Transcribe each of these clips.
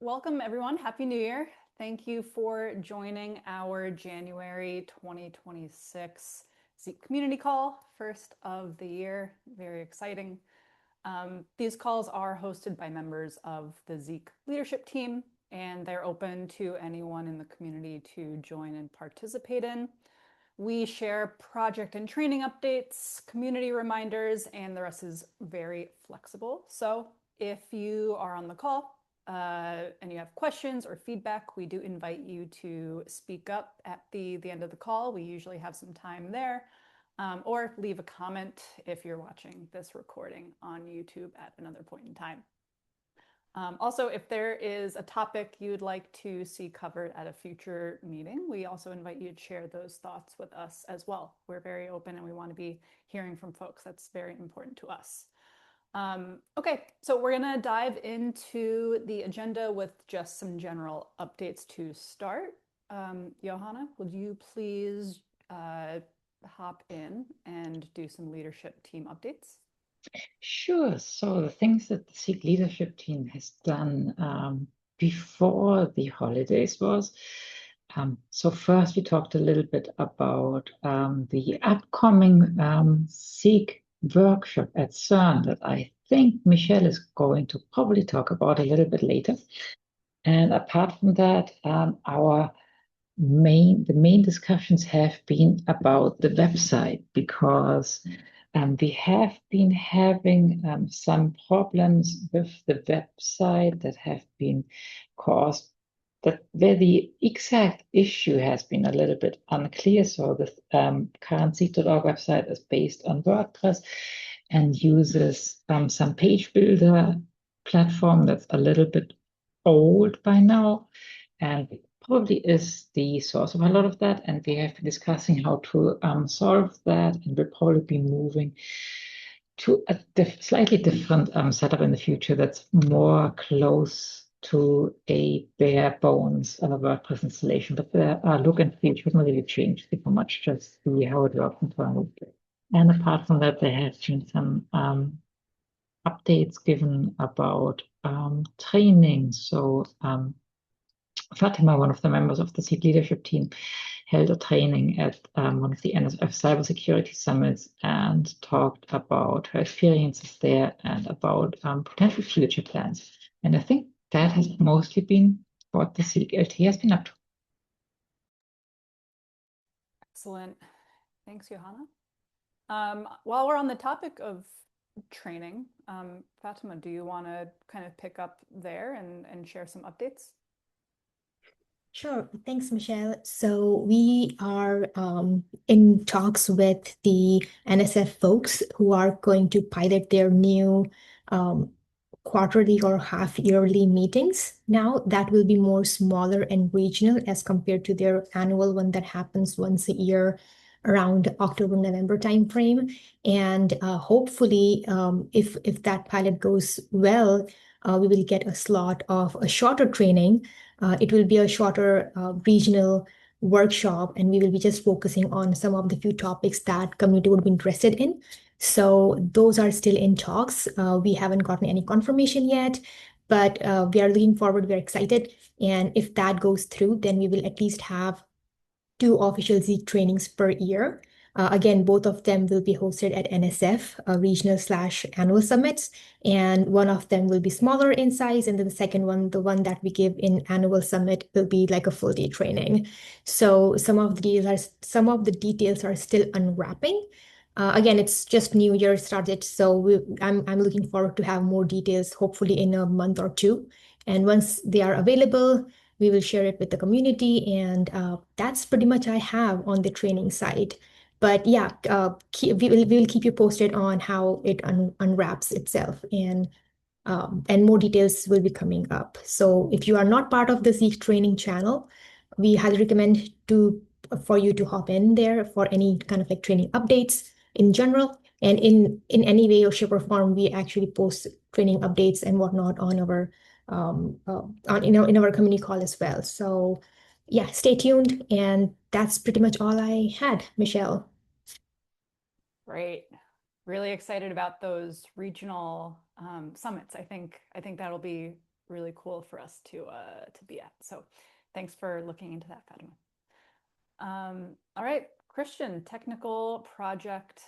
welcome everyone. Happy New Year. Thank you for joining our January 2026 Zeek Community Call, first of the year. Very exciting. These calls are hosted by members of the Zeek Leadership Team, and they're open to anyone in the community to join and participate in. We share project and training updates, community reminders, and the rest is very flexible. So if you are on the call and you have questions or feedback, we do invite you to speak up at the end of the call. We usually have some time there, or leave a comment if you're watching this recording on YouTube at another point in time. Also, if there is a topic you'd like to see covered at a future meeting, we also invite you to share those thoughts with us as well. We're very open and we want to be hearing from folks. That's very important to us. Okay, so we're going to dive into the agenda with just some general updates to start. Johanna, would you please hop in and do some leadership team updates? Sure. So the things that the Zeek Leadership Team has done before the holidays was, so first we talked a little bit about the upcoming Zeek workshop at CERN that I think Michelle is going to probably talk about a little bit later. And apart from that, the main discussions have been about the website, because we have been having some problems with the website that have been caused, where the exact issue has been a little bit unclear. So the current Zeek.org website is based on WordPress and uses some page builder platform that's a little bit old by now, and probably is the source of a lot of that. And we have been discussing how to solve that, and we'll probably be moving to a slightly different setup in the future that's more close to a bare bones WordPress installation. But the look and feel shouldn't really change super much, just see how it works internally. And apart from that, there have been some updates given about training. So Fatima, one of the members of the Zeek Leadership Team, held a training at one of the NSF cybersecurity summits and talked about her experiences there and about potential future plans. And I think that has mostly been what the Zeek LT has been up to. Excellent. Thanks, Johanna. While we're on the topic of training, Fatima, do you want to kind of pick up there and share some updates? Sure. Thanks, Michelle. So we are in talks with the NSF folks who are going to pilot their new quarterly or half-yearly meetings. Now that will be more smaller and regional as compared to their annual one that happens once a year around October-November timeframe. And hopefully, if that pilot goes well, we will get a slot of a shorter training. It will be a shorter regional workshop, and we will be just focusing on some of the few topics that community would be interested in. So those are still in talks. We haven't gotten any confirmation yet, but we are looking forward. We're excited. And if that goes through, then we will at least have 2 official Zeek trainings per year. Again, both of them will be hosted at NSF, regional/annual summits, and one of them will be smaller in size, and then the second one, the one that we give in annual summit, will be like a full day training. So some of the details are still unwrapping. Again, it's just New Year started, so I'm looking forward to have more details, hopefully in a month or 2. And once they are available, we will share it with the community, and that's pretty much I have on the training side. But yeah, we will keep you posted on how it unwraps itself, and more details will be coming up. So if you are not part of the Zeek training channel, we highly recommend for you to hop in there for any kind of like training updates in general. And in any way or shape or form, we actually post training updates and whatnot on our in our community call as well. So yeah, stay tuned. And that's pretty much all I had, Michelle. Great. Really excited about those regional summits. I think that'll be really cool for us to be at. So thanks for looking into that, Fatima. All right, Christian, technical project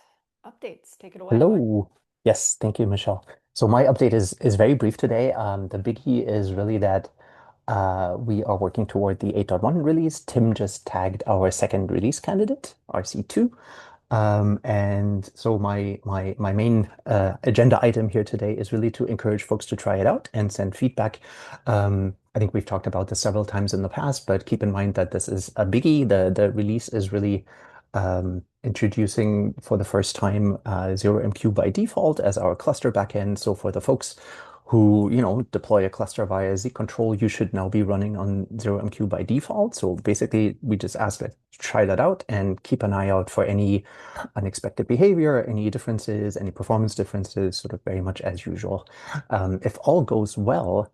updates. Take it away. Hello. Yes, thank you, Michelle. So my update is very brief today. The biggie is really that we are working toward the 8.1 release. Tim just tagged our second release candidate, RC2. And so my main agenda item here today is really to encourage folks to try it out and send feedback. I think we've talked about this several times in the past, but keep in mind that this is a biggie. The release is really introducing for the first time ZeroMQ by default as our cluster backend. So for the folks who, deploy a cluster via Zeek control, you should now be running on ZeroMQ by default. So basically, we just ask that you try that out and keep an eye out for any unexpected behavior, any differences, any performance differences, sort of very much as usual. If all goes well,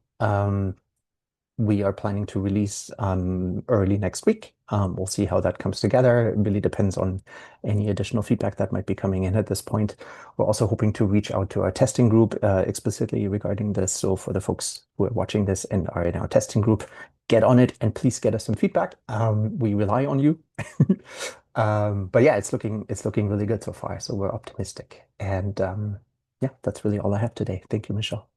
we are planning to release early next week. We'll see how that comes together. It really depends on any additional feedback that might be coming in at this point. We're also hoping to reach out to our testing group explicitly regarding this. So for the folks who are watching this and are in our testing group, get on it and please get us some feedback. We rely on you. But yeah, it's looking really good so far. So we're optimistic. And yeah, that's really all I have today. Thank you, Michelle.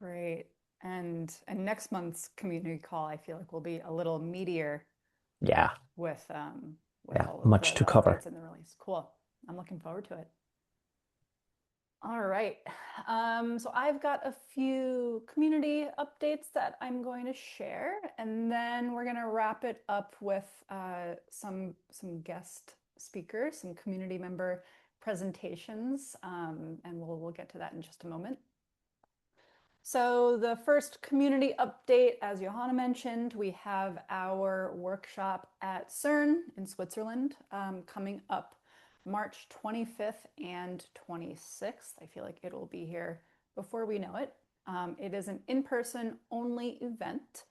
Great. And next month's community call, I feel like will be a little meatier. Yeah. With Yeah, all of much to cover. updates in the release. Cool. I'm looking forward to it. All right. So I've got a few community updates that I'm going to share, and then we're going to wrap it up with some guest speakers, some community member presentations, and we'll get to that in just a moment. So the first community update, as Johanna mentioned, we have our workshop at CERN in Switzerland coming up March 25th and 26th. I feel like it'll be here before we know it. It is an in-person only event,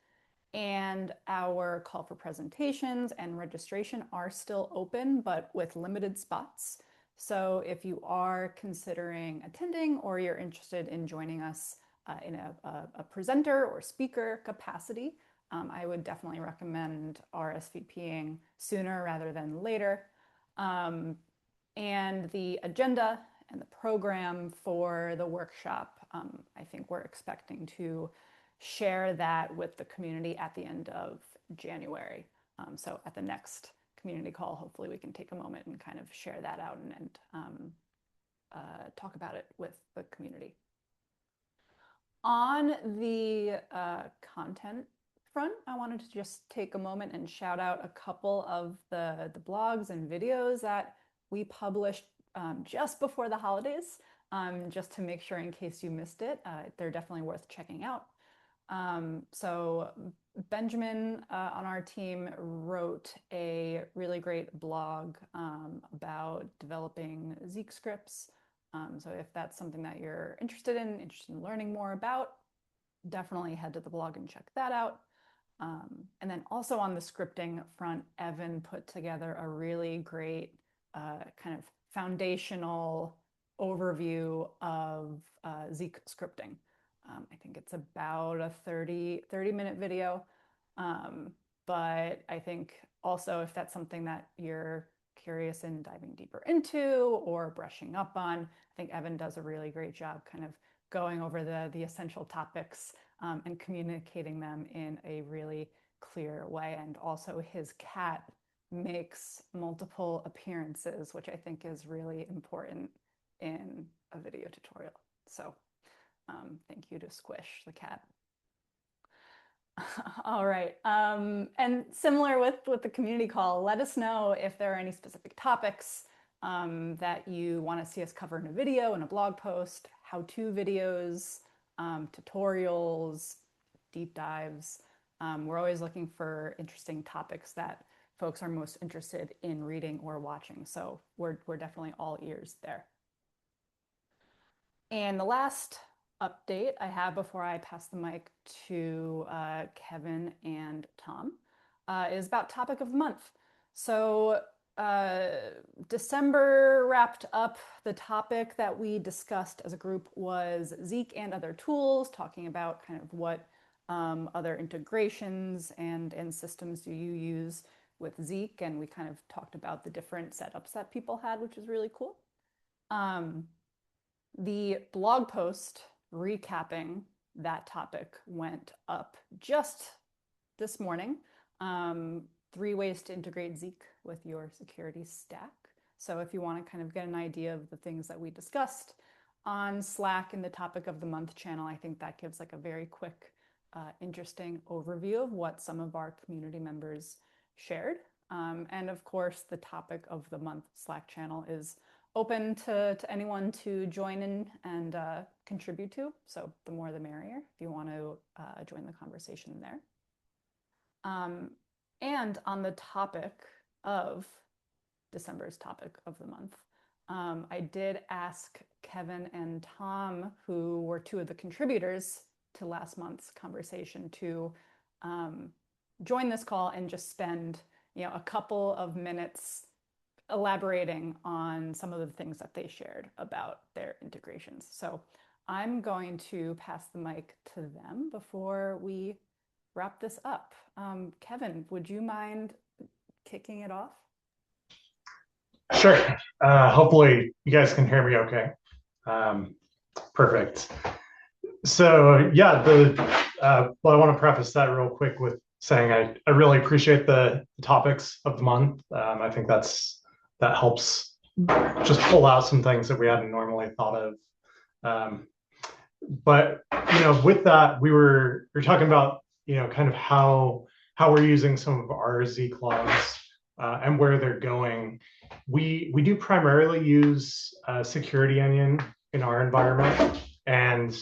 and our call for presentations and registration are still open, but with limited spots. So if you are considering attending or you're interested in joining us in a presenter or speaker capacity, I would definitely recommend RSVPing sooner rather than later. And the agenda and the program for the workshop, I think we're expecting to share that with the community at the end of January. So at the next community call, hopefully we can take a moment and kind of share that out and talk about it with the community. On the content front, I wanted to just take a moment and shout out a couple of the blogs and videos that we published just before the holidays, just to make sure in case you missed it. They're definitely worth checking out. So Benjamin on our team wrote a really great blog about developing Zeek scripts. So if that's something that you're interested in learning more about, definitely head to the blog and check that out. And then also on the scripting front, Evan put together a really great kind of foundational overview of Zeek scripting. I think it's about a 30-minute video. But I think also if that's something that you're curious in diving deeper into or brushing up on, I think Evan does a really great job kind of going over the essential topics and communicating them in a really clear way. And also his cat makes multiple appearances, which I think is really important in a video tutorial. So thank you to Squish, the cat. All right. And similar with the community call, let us know if there are any specific topics that you want to see us cover in a video, in a blog post, how-to videos, tutorials, deep dives. We're always looking for interesting topics that folks are most interested in reading or watching. So we're definitely all ears there. And the last update I have before I pass the mic to Kevin and Tom is about topic of the month. So December wrapped up. The topic that we discussed as a group was Zeek and other tools, talking about kind of what other integrations and systems do you use with Zeek, and we kind of talked about the different setups that people had, which is really cool. The blog post recapping that topic went up just this morning. 3 ways to integrate Zeek with your security stack. So if you want to kind of get an idea of the things that we discussed on Slack in the topic of the month channel, I think that gives like a very quick, interesting overview of what some of our community members shared. And of course, the topic of the month Slack channel is open to anyone to join in and contribute to. So the more the merrier if you want to join the conversation there. And on the topic of December's topic of the month, I did ask Kevin and Tom, who were 2 of the contributors to last month's conversation, to join this call and just spend a couple of minutes elaborating on some of the things that they shared about their integrations. So I'm going to pass the mic to them before we wrap this up. Kevin, would you mind kicking it off? Sure. Hopefully you guys can hear me okay. Perfect. So yeah, well, I want to preface that real quick with saying I really appreciate the topics of the month. I think that helps just pull out some things that we hadn't normally thought of. But with that, we were talking about kind of how we're using some of our Zeek logs and where they're going. We do primarily use Security Onion in our environment, and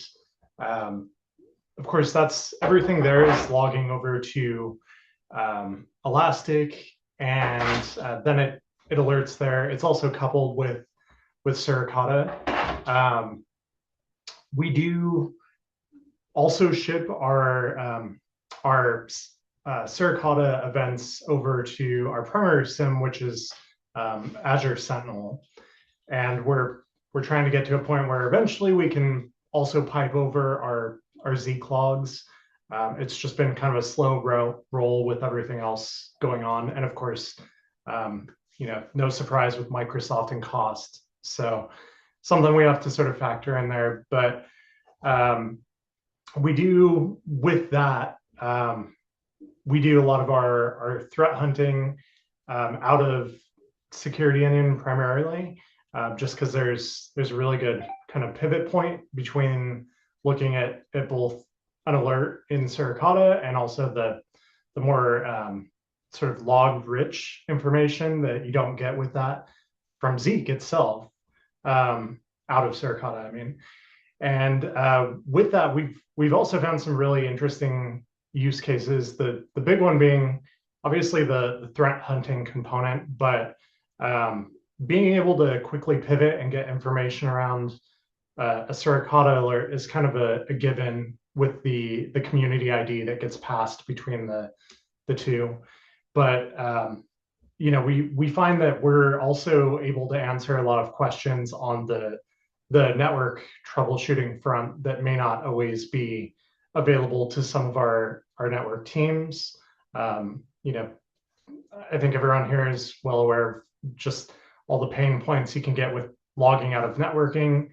of course that's everything there is logging over to Elastic, and then it alerts there. It's also coupled with Suricata. We do also ship our Suricata events over to our primary SIM, which is Azure Sentinel, and we're trying to get to a point where eventually we can also pipe over our Zeek logs. It's just been kind of a slow roll with everything else going on, and of course, no surprise with Microsoft and cost. So something we have to sort of factor in there, but we do with that. We do a lot of our threat hunting out of Security Onion primarily, just because there's a really good kind of pivot point between looking at both an alert in Suricata and also the more sort of log-rich information that you don't get with that from Zeek itself, out of Suricata, I mean. And with that, we've also found some really interesting use cases. The big one being obviously the threat hunting component, but being able to quickly pivot and get information around a Suricata alert is kind of a given with the community ID that gets passed between the two. But we find that we're also able to answer a lot of questions on the network troubleshooting front that may not always be available to some of our network teams. I think everyone here is well aware of just all the pain points you can get with logging out of networking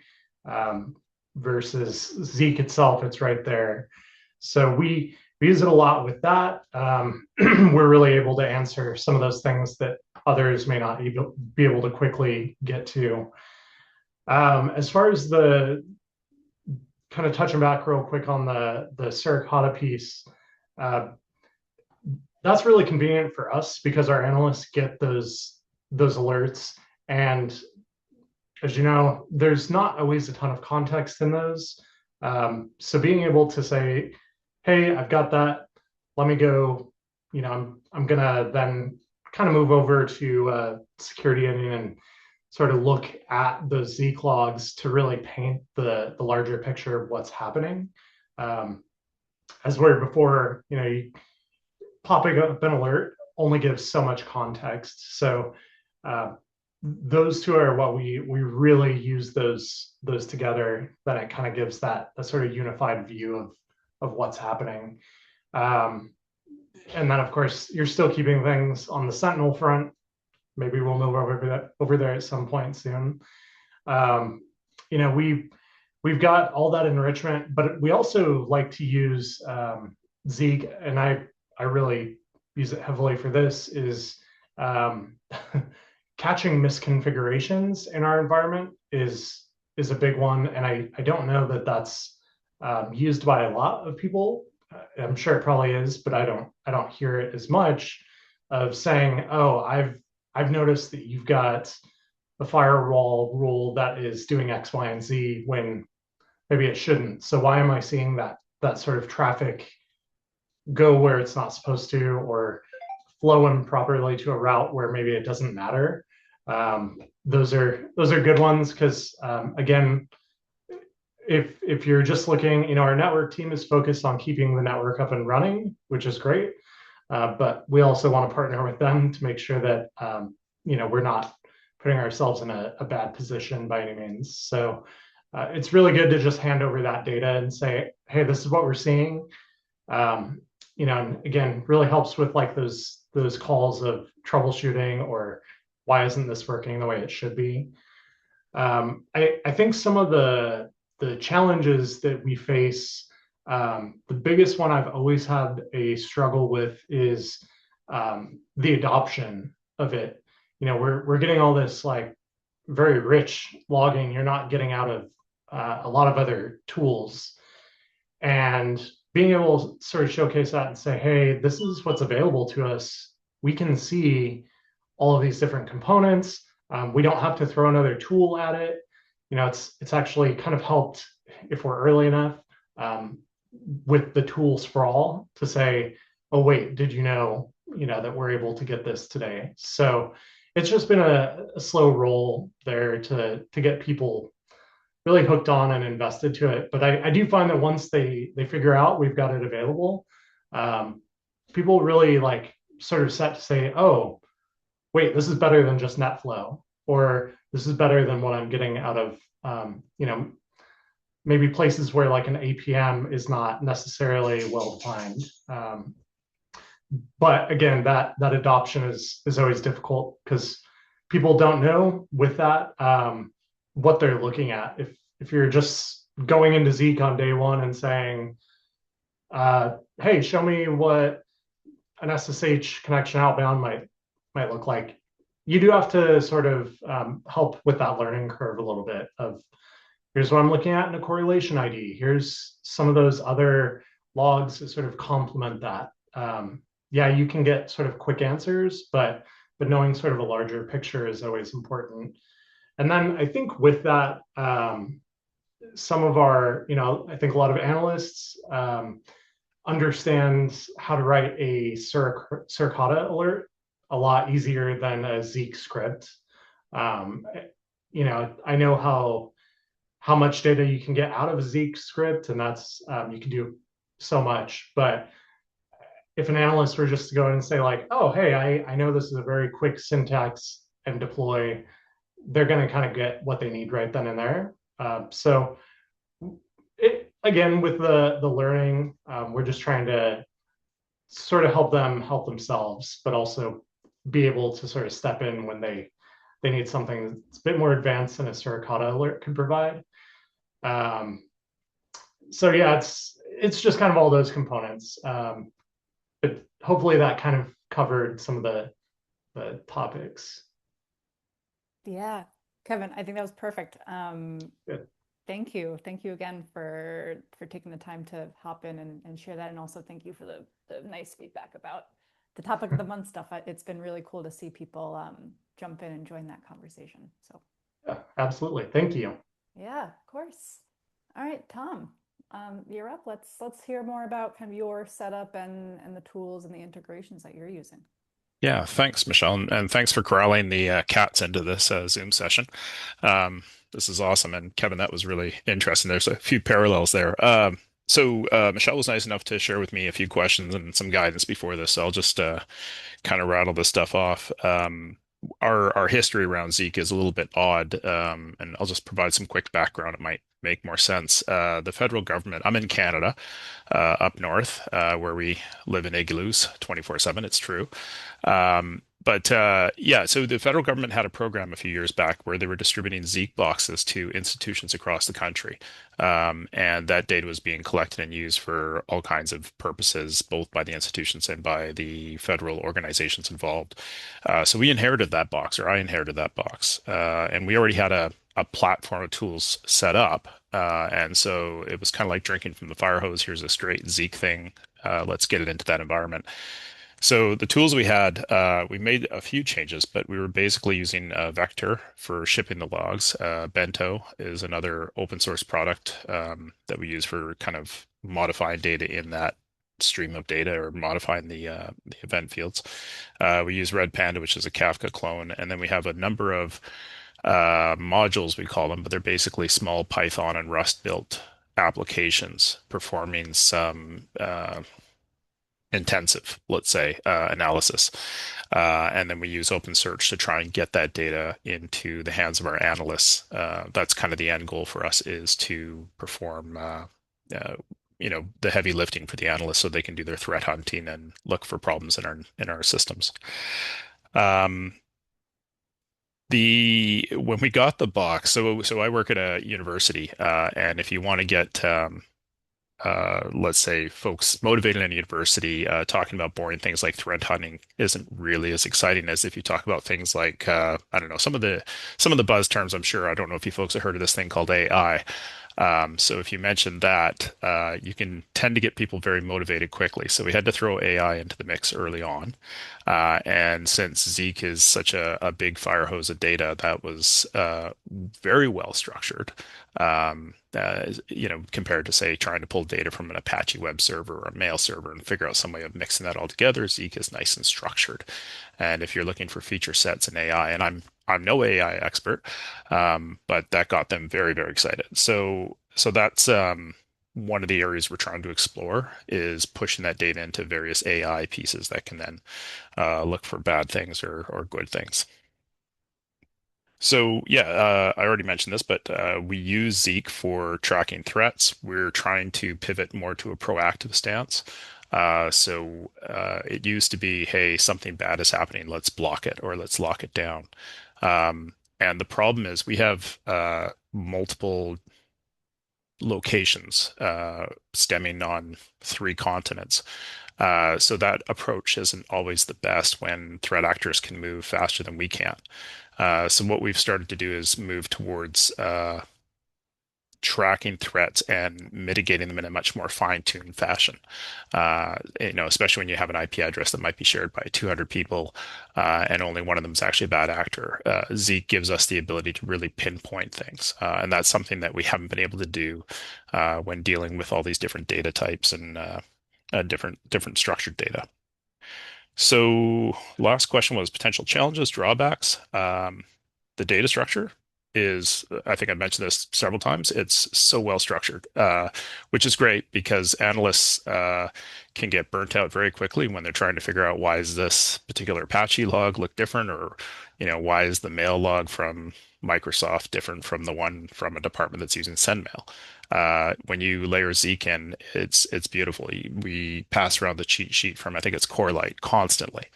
versus Zeek itself. It's right there. So we use it a lot with that. We're really able to answer some of those things that others may not be able to quickly get to. As far as the kind of touching back real quick on the Suricata piece, that's really convenient for us because our analysts get those alerts, and as you know, there's not always a ton of context in those. So being able to say, hey, I've got that, let me go, I'm gonna then kind of move over to Security Onion and sort of look at those Zeek logs to really paint the larger picture of what's happening. As where before, popping up an alert only gives so much context. So those two are what we really use those together. Then it kind of gives that a sort of unified view of what's happening. And then of course you're still keeping things on the Sentinel front. Maybe we'll move over there at some point soon. We've got all that enrichment, but we also like to use Zeek, and I really use it heavily for this, is catching misconfigurations in our environment is a big one. And I don't know that that's used by a lot of people. I'm sure it probably is, but I don't hear it as much, of saying, oh, I've noticed that you've got a firewall rule that is doing X, Y, and Z when maybe it shouldn't. So why am I seeing that sort of traffic go where it's not supposed to, or flow improperly to a route where maybe it doesn't matter? Those are good ones, because again, if you're just looking, our network team is focused on keeping the network up and running, which is great. But we also want to partner with them to make sure that we're not putting ourselves in a bad position by any means. So it's really good to just hand over that data and say, hey, this is what we're seeing. And again, really helps with like those calls of troubleshooting, or why isn't this working the way it should be. I think some of the challenges that we face, the biggest one I've always had a struggle with is the adoption of it. We're getting all this like very rich logging you're not getting out of a lot of other tools, and being able to sort of showcase that and say, hey, this is what's available to us. We can see all of these different components. We don't have to throw another tool at it. It's actually kind of helped, if we're early enough, with the tool sprawl, to say, oh wait, did you know that we're able to get this today? So it's just been a slow roll there to get people really hooked on and invested to it. But I do find that once they figure out we've got it available, people really like sort of set to say, oh wait, this is better than just NetFlow, or this is better than what I'm getting out of maybe places where like an APM is not necessarily well defined. But again, that adoption is always difficult, because people don't know with that what they're looking at. If you're just going into Zeek on day one and saying, hey, show me what an SSH connection outbound might look like, you do have to sort of help with that learning curve a little bit of, here's what I'm looking at in a correlation ID. Here's some of those other logs that sort of complement that. Yeah, you can get sort of quick answers, but knowing sort of a larger picture is always important. And then I think with that, some of our, I think a lot of analysts understand how to write a Suricata alert a lot easier than a Zeek script. I know how much data you can get out of a Zeek script, and that's you can do so much. But if an analyst were just to go in and say like, oh, hey, I know this is a very quick syntax and deploy, they're going to kind of get what they need right then and there. So again, with the learning, we're just trying to sort of help them help themselves, but also be able to sort of step in when they need something that's a bit more advanced than a Suricata alert could provide. So yeah, it's just kind of all those components. But hopefully that kind of covered some of the topics. Yeah, Kevin, I think that was perfect. Good. Thank you again for taking the time to hop in and share that, and also thank you for the nice feedback about the topic of the month stuff. It's been really cool to see people jump in and join that conversation. So yeah, absolutely, thank you. Yeah, of course. All right, Tom, you're up. Let's hear more about kind of your setup and the tools and the integrations that you're using. Yeah, thanks, Michelle, and thanks for corralling the cats into this Zoom session. This is awesome, and Kevin, that was really interesting. There's a few parallels there. So Michelle was nice enough to share with me a few questions and some guidance before this, so I'll just kind of rattle this stuff off. our history around Zeek is a little bit odd, and I'll just provide some quick background. It might make more sense. The federal government, I'm in Canada, up north, where we live in igloos 24/7. It's true. But yeah, so the federal government had a program a few years back where they were distributing Zeek boxes to institutions across the country. And that data was being collected and used for all kinds of purposes, both by the institutions and by the federal organizations involved. So we inherited that box, or I inherited that box. And we already had a platform of tools set up. And so it was kind of like drinking from the fire hose. Here's a straight Zeek thing. Let's get it into that environment. So the tools we had, we made a few changes, but we were basically using Vector for shipping the logs. Bento is another open source product that we use for kind of modifying data in that stream of data, or modifying the event fields. We use Red Panda, which is a Kafka clone, and then we have a number of modules, we call them, but they're basically small Python and Rust built applications performing some intensive, let's say, analysis. And then we use OpenSearch to try and get that data into the hands of our analysts. That's kind of the end goal for us, is to perform the heavy lifting for the analysts so they can do their threat hunting and look for problems in our systems. When we got the box, so I work at a university, and if you want to get let's say folks motivated in a university, talking about boring things like threat hunting isn't really as exciting as if you talk about things like I don't know, some of the buzz terms. I'm sure, I don't know if you folks have heard of this thing called AI. So if you mention that, you can tend to get people very motivated quickly. So we had to throw AI into the mix early on. And since Zeek is such a big fire hose of data, that was very well structured. Compared to, say, trying to pull data from an Apache web server or a mail server and figure out some way of mixing that all together, Zeek is nice and structured. And if you're looking for feature sets in AI, and I'm no AI expert, but that got them very, very excited. So that's one of the areas we're trying to explore, is pushing that data into various AI pieces that can then look for bad things or good things. So yeah, I already mentioned this, but we use Zeek for tracking threats. We're trying to pivot more to a proactive stance. So it used to be, hey, something bad is happening, let's block it or let's lock it down. And the problem is we have multiple locations stemming on 3 continents. So that approach isn't always the best when threat actors can move faster than we can. So what we've started to do is move towards tracking threats and mitigating them in a much more fine-tuned fashion. Especially when you have an IP address that might be shared by 200 people, and only one of them is actually a bad actor. Zeek gives us the ability to really pinpoint things, and that's something that we haven't been able to do when dealing with all these different data types and different structured data. So last question was potential challenges, drawbacks. The data structure is, I think I've mentioned this several times, it's so well structured, which is great because analysts can get burnt out very quickly when they're trying to figure out, why is this particular Apache log look different, or why is the mail log from Microsoft different from the one from a department that's using SendMail. When you layer Zeek in, it's beautiful. We pass around the cheat sheet from, I think it's Corelight, constantly.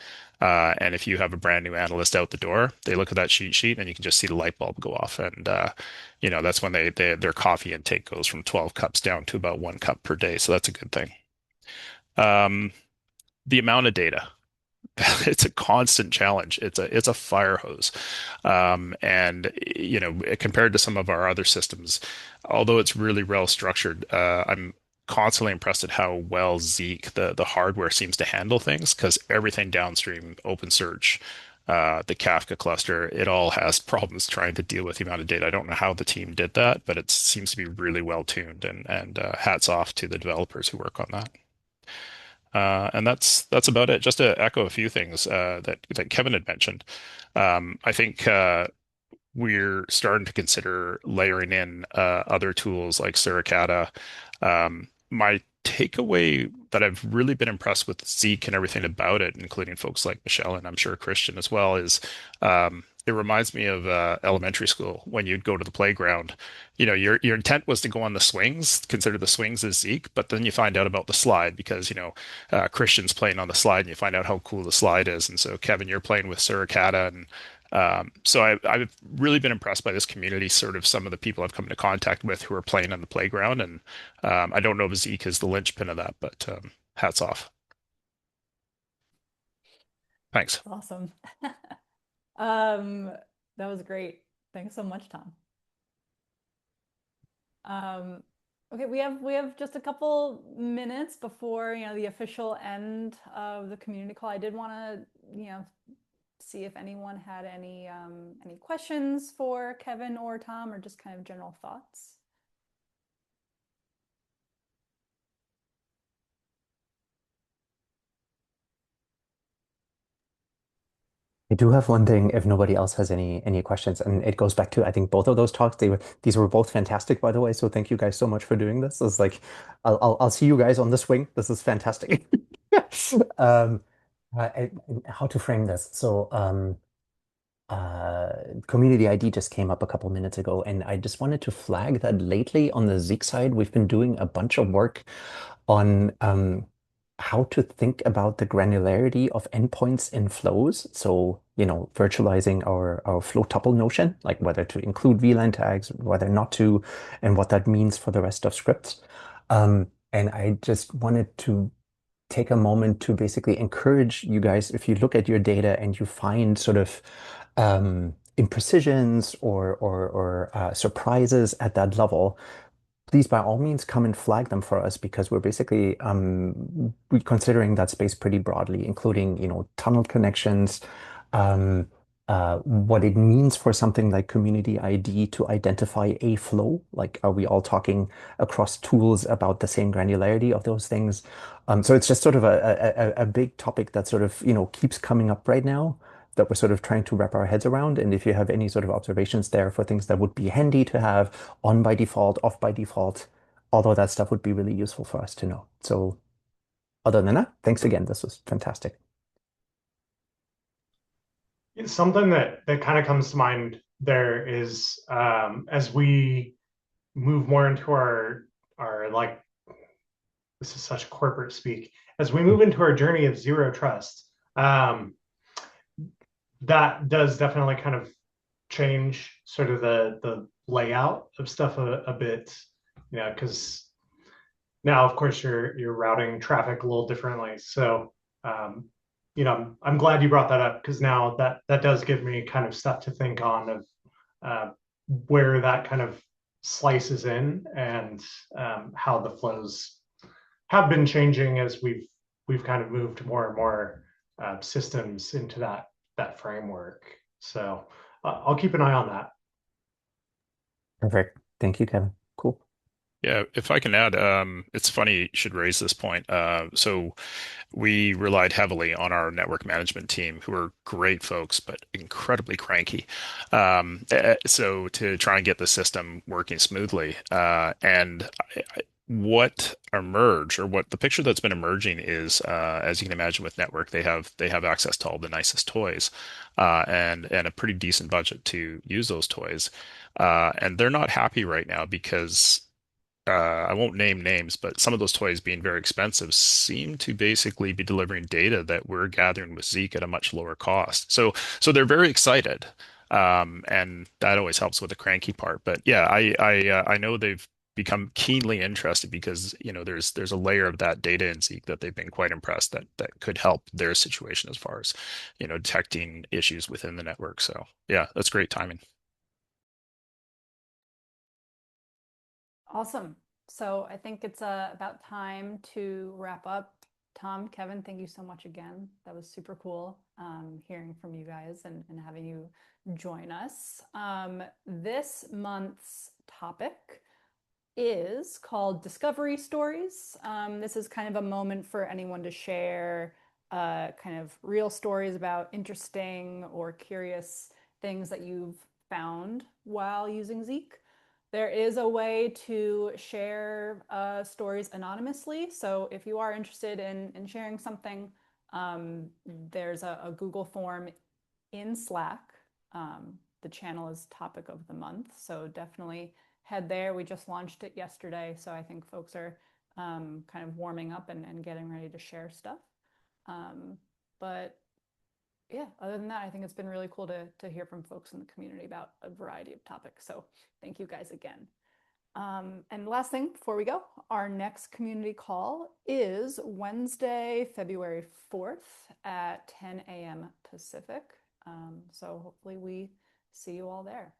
And if you have a brand new analyst out the door, they look at that cheat sheet and you can just see the light bulb go off. And, that's when their coffee intake goes from 12 cups down to about 1 cup per day. So that's a good thing. The amount of data. It's a constant challenge. It's a fire hose. And compared to some of our other systems, although it's really well structured, I'm constantly impressed at how well Zeek, the hardware, seems to handle things, because everything downstream, OpenSearch, the Kafka cluster, it all has problems trying to deal with the amount of data. I don't know how the team did that, but it seems to be really well tuned, and hats off to the developers who work on that. And that's about it. Just to echo a few things that Kevin had mentioned. I think we're starting to consider layering in other tools like Suricata. My takeaway that I've really been impressed with Zeek and everything about it, including folks like Michelle and I'm sure Christian as well, is it reminds me of elementary school when you'd go to the playground. Your intent was to go on the swings, consider the swings as Zeek, but then you find out about the slide because Christian's playing on the slide, and you find out how cool the slide is. And so Kevin, you're playing with Suricata, and so I've really been impressed by this community, sort of some of the people I've come into contact with who are playing on the playground. And I don't know if Zeek is the linchpin of that, but hats off. Thanks. Awesome. That was great. Thanks so much, Tom. Okay, we have just a couple minutes before the official end of the community call. I did want to see if anyone had any questions for Kevin or Tom, or just kind of general thoughts. I do have one thing if nobody else has any questions, and it goes back to I think both of those talks. These were both fantastic, by the way. So thank you guys so much for doing this. It's like I'll see you guys on the swing. This is fantastic. um, how to frame this? So community ID just came up a couple minutes ago, and I just wanted to flag that lately on the Zeek side, we've been doing a bunch of work on how to think about the granularity of endpoints in flows. So, virtualizing our flow tuple notion, like whether to include VLAN tags, whether not to, and what that means for the rest of scripts. And I just wanted to take a moment to basically encourage you guys, if you look at your data and you find sort of imprecisions or surprises at that level, please by all means come and flag them for us, because we're basically considering that space pretty broadly, including tunnel connections, what it means for something like community ID to identify a flow. Like, are we all talking across tools about the same granularity of those things? So it's just sort of a big topic that sort of keeps coming up right now, that we're sort of trying to wrap our heads around. And if you have any sort of observations there for things that would be handy to have on by default, off by default, all of that stuff would be really useful for us to know. So other than that, thanks again. This was fantastic. Something that kind of comes to mind there is as we move more into our like, this is such corporate speak, as we move into our journey of zero trust, that does definitely kind of change sort of the layout of stuff a bit, because now of course you're routing traffic a little differently. So I'm glad you brought that up, because now that does give me kind of stuff to think on of where that kind of slices in, and how the flows have been changing as we've kind of moved more and more systems into that framework. So I'll keep an eye on that. Perfect. Thank you, Kevin. Cool. Yeah, if I can add, it's funny you should raise this point. So we relied heavily on our network management team, who are great folks, but incredibly cranky. So to try and get the system working smoothly. And what emerged, or what the picture that's been emerging is, as you can imagine with network, they have access to all the nicest toys, and a pretty decent budget to use those toys. And they're not happy right now because I won't name names, but some of those toys being very expensive seem to basically be delivering data that we're gathering with Zeek at a much lower cost. So they're very excited, and that always helps with the cranky part. But yeah, I know they've become keenly interested because there's a layer of that data in Zeek that they've been quite impressed that could help their situation as far as detecting issues within the network. So yeah, that's great timing. Awesome. So I think it's about time to wrap up. Tom, Kevin, thank you so much again. That was super cool hearing from you guys and having you join us. This month's topic is called Discovery Stories. This is kind of a moment for anyone to share kind of real stories about interesting or curious things that you've found while using Zeek. There is a way to share stories anonymously. So if you are interested in sharing something, there's a Google form in Slack. The channel is topic of the month, so definitely head there. We just launched it yesterday, so I think folks are kind of warming up and getting ready to share stuff. But yeah, other than that, I think it's been really cool to hear from folks in the community about a variety of topics. So thank you guys again. And last thing before we go, our next community call is Wednesday, February 4th at 10 a.m. Pacific. So hopefully we see you all there.